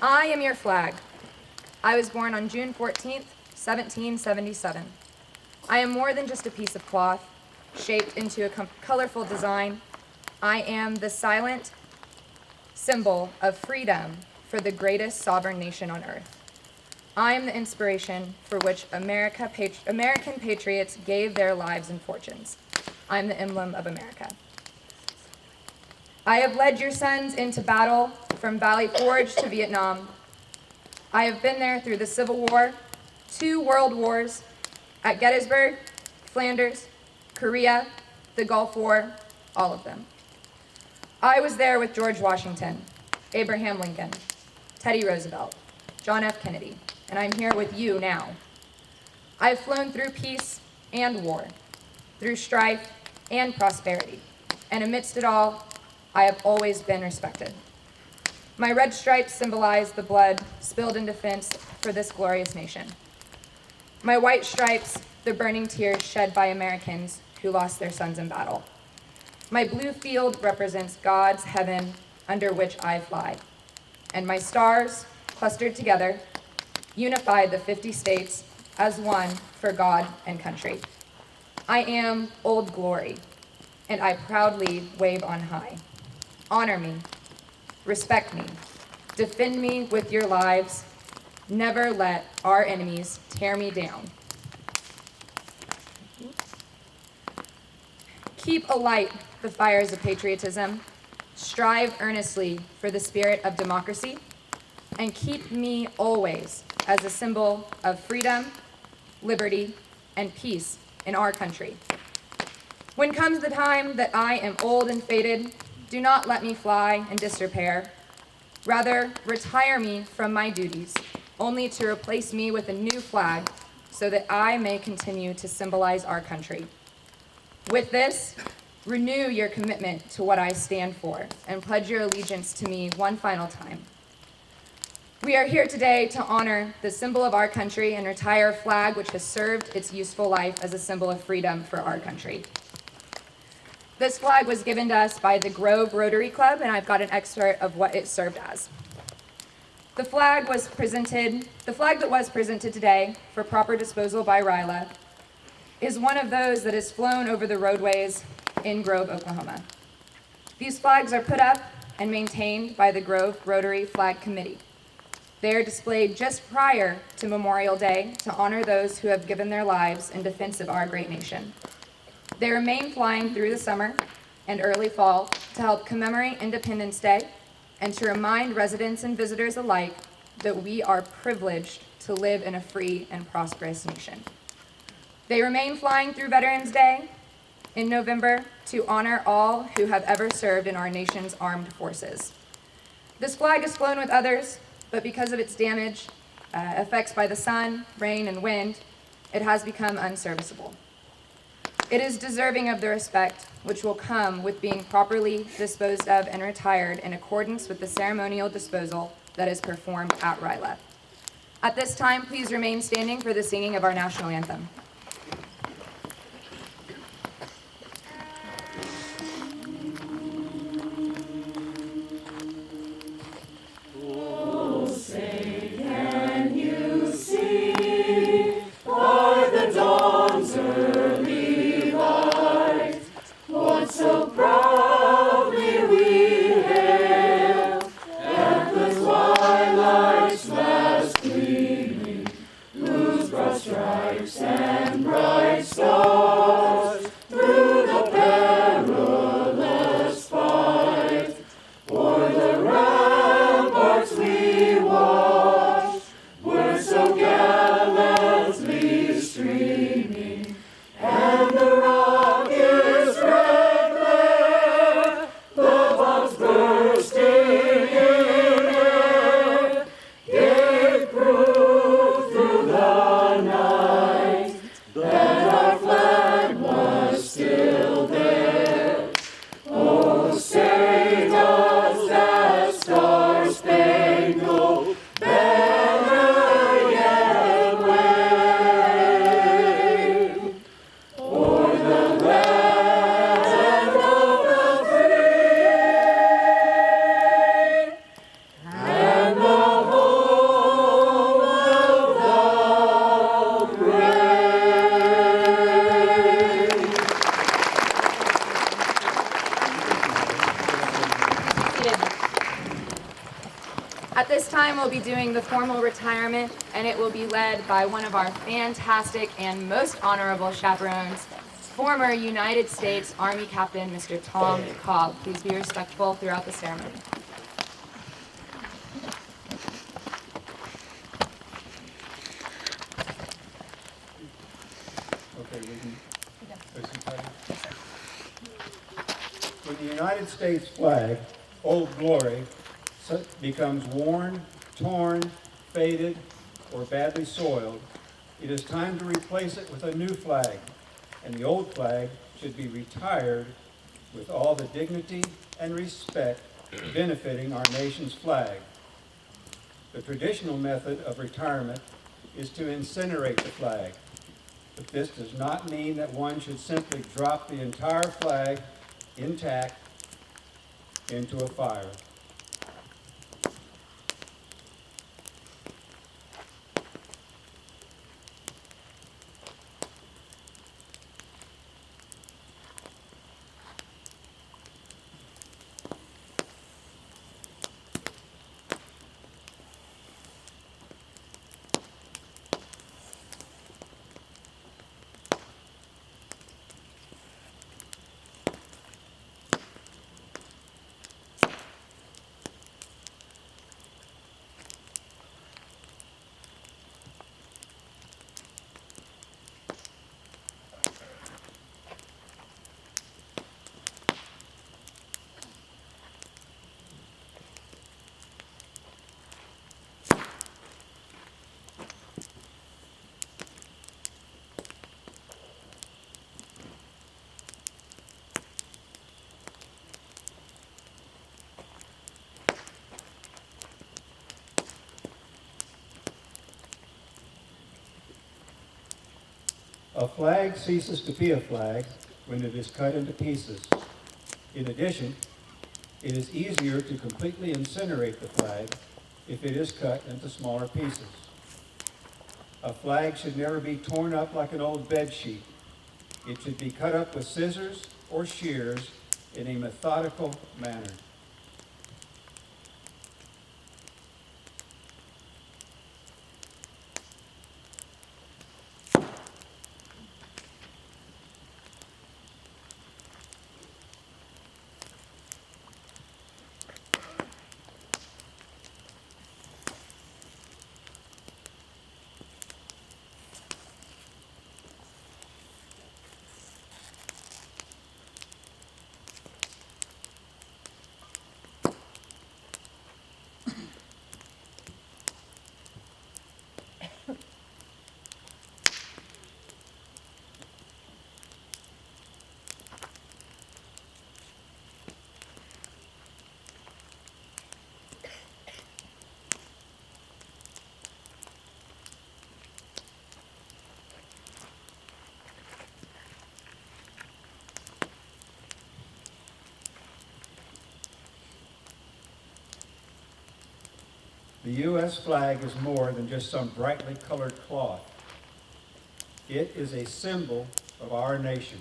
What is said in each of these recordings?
I am your flag. I was born on June 14th, 1777. I am more than just a piece of cloth, shaped into a colorful design. I am the silent symbol of freedom for the greatest sovereign nation on earth. I am the inspiration for which American patriots gave their lives and fortunes. I am the emblem of America. I have led your sons into battle from Valley Forge to Vietnam. I have been there through the Civil War, 2 world wars, at Gettysburg, Flanders, Korea, the Gulf War, all of them. I was there with George Washington, Abraham Lincoln, Teddy Roosevelt, John F. Kennedy, and I'm here with you now. I've flown through peace and war, through strife and prosperity, and amidst it all, I have always been respected. My red stripes symbolize the blood spilled in defense for this glorious nation. My white stripes, the burning tears shed by Americans who lost their sons in battle. My blue field represents God's heaven under which I fly. And my stars, clustered together, unified the 50 states as one for God and country. I am Old Glory, and I proudly wave on high. Honor me, respect me, defend me with your lives. Never let our enemies tear me down. Keep alight the fires of patriotism. Strive earnestly for the spirit of democracy, and keep me always as a symbol of freedom, liberty, and peace in our country. When comes the time that I am old and faded, do not let me fly in disrepair. Rather, retire me from my duties, only to replace me with a new flag so that I may continue to symbolize our country. With this, renew your commitment to what I stand for and pledge your allegiance to me one final time. We are here today to honor the symbol of our country and retire a flag which has served its useful life as a symbol of freedom for our country. This flag was given to us by the Grove Rotary Club, and I've got an excerpt of what it served as. The flag that was presented today for proper disposal by RYLA is one of those that is flown over the roadways in Grove, Oklahoma. These flags are put up and maintained by the Grove Rotary Flag Committee. They are displayed just prior to Memorial Day to honor those who have given their lives in defense of our great nation. They remain flying through the summer and early fall to help commemorate Independence Day and to remind residents and visitors alike that we are privileged to live in a free and prosperous nation. They remain flying through Veterans Day in November to honor all who have ever served in our nation's armed forces. This flag is flown with others, but because of its damage, effects by the sun, rain, and wind, it has become unserviceable. It is deserving of the respect which will come with being properly disposed of and retired in accordance with the ceremonial disposal that is performed at RYLA. At this time, please remain standing for the singing of our national anthem. Stripes and At this time, we'll be doing the formal retirement, and it will be led by one of our fantastic and most honorable chaperones, former United States Army Captain, Mr. Tom Cobb. Please be respectful throughout the ceremony. When the United States flag, Old Glory, becomes worn, torn, faded, or badly soiled, it is time to replace it with a new flag, and the old flag should be retired with all the dignity and respect benefiting our nation's flag. The traditional method of retirement is to incinerate the flag, but this does not mean that one should simply drop the entire flag intact into a fire. A flag ceases to be a flag when it is cut into pieces. In addition, it is easier to completely incinerate the flag if it is cut into smaller pieces. A flag should never be torn up like an old bed sheet. It should be cut up with scissors or shears in a methodical manner. The U.S. flag is more than just some brightly colored cloth. It is a symbol of our nation.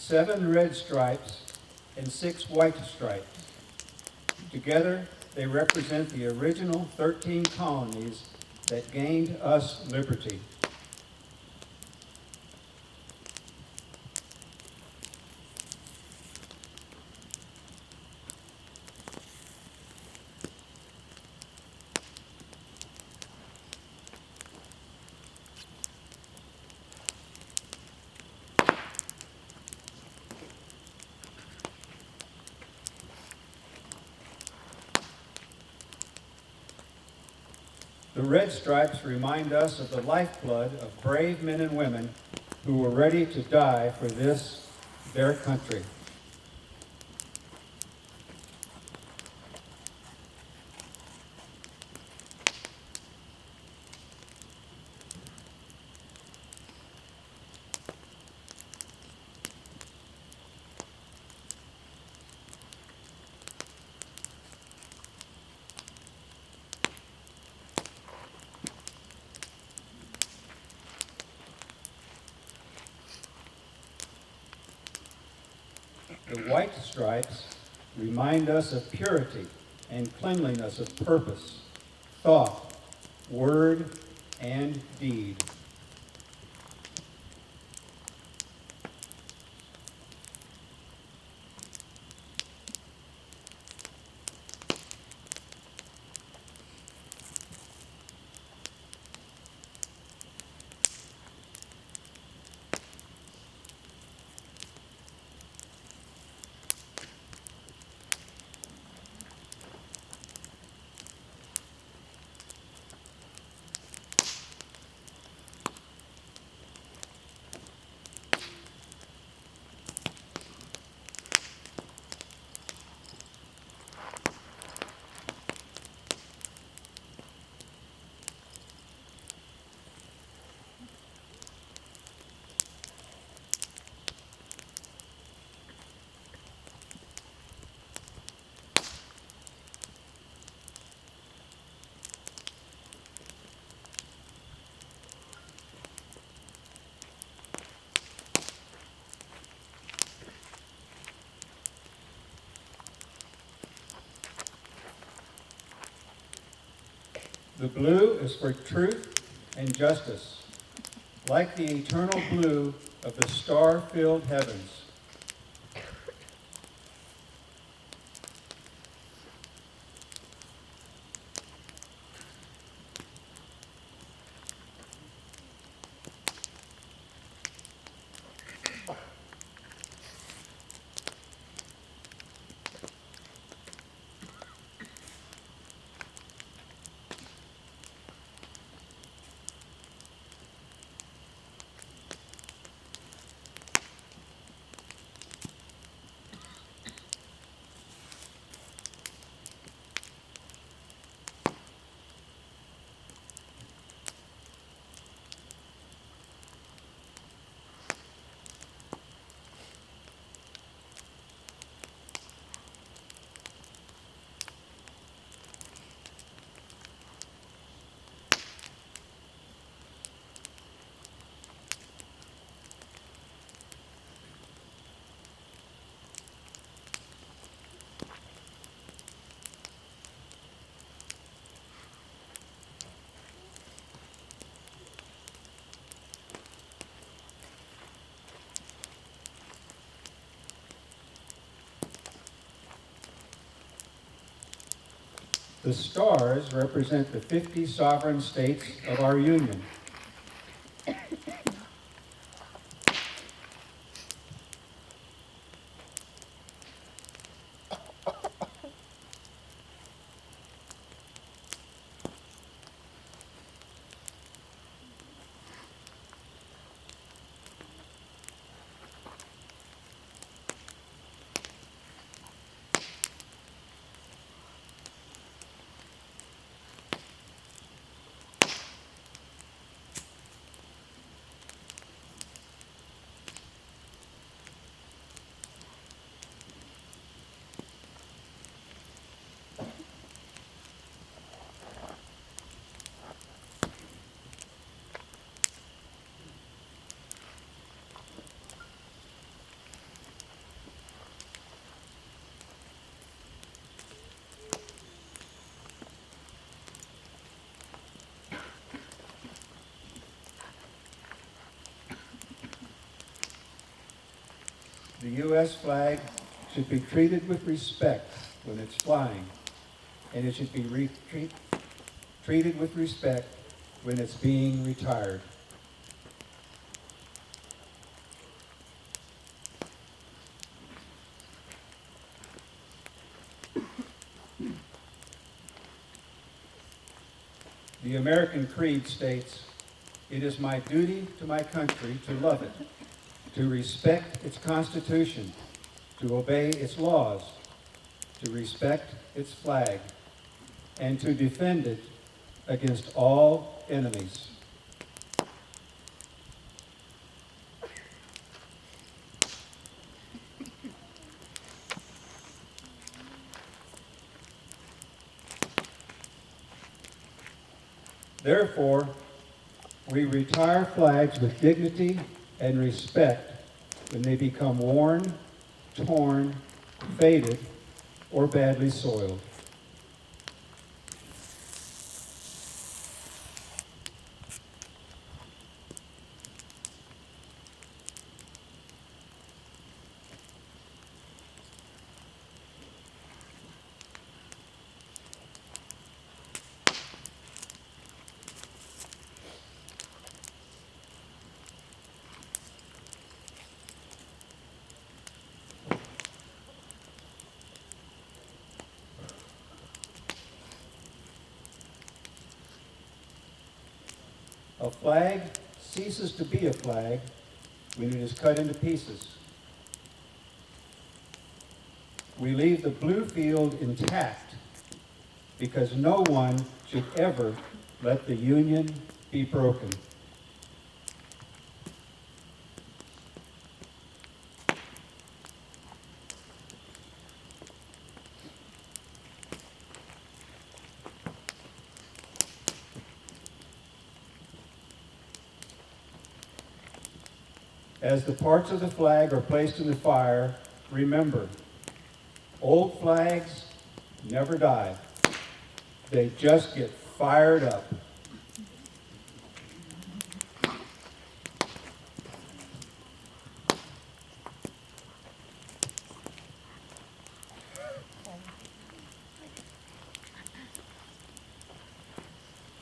Seven red stripes and 6 white stripes. Together, they represent the original 13 colonies that gained us liberty. The red stripes remind us of the lifeblood of brave men and women who were ready to die for this, their country. The white stripes remind us of purity and cleanliness of purpose, thought, word, and deed. The blue is for truth and justice, like the eternal blue of the star-filled heavens. The stars represent the 50 sovereign states of our union. The U.S. flag should be treated with respect when it's flying, and it should be treated with respect when it's being retired. The American Creed states, "It is my duty to my country to love it, to respect its Constitution, to obey its laws, to respect its flag, and to defend it against all enemies. Therefore, we retire flags with dignity and respect when they become worn, torn, faded, or badly soiled. A flag ceases to be a flag when it is cut into pieces. We leave the blue field intact because no one should ever let the Union be broken. As the parts of the flag are placed in the fire, remember, old flags never die. They just get fired up.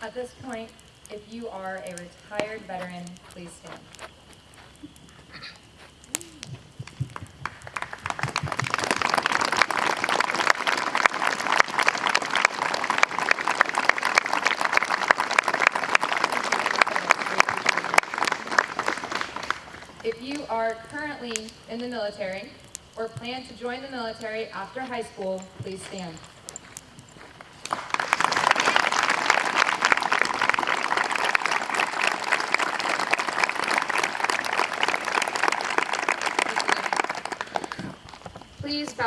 At this point, if you are a retired veteran, please stand. If you are currently in the military or plan to join the military after high school, please stand. Please bow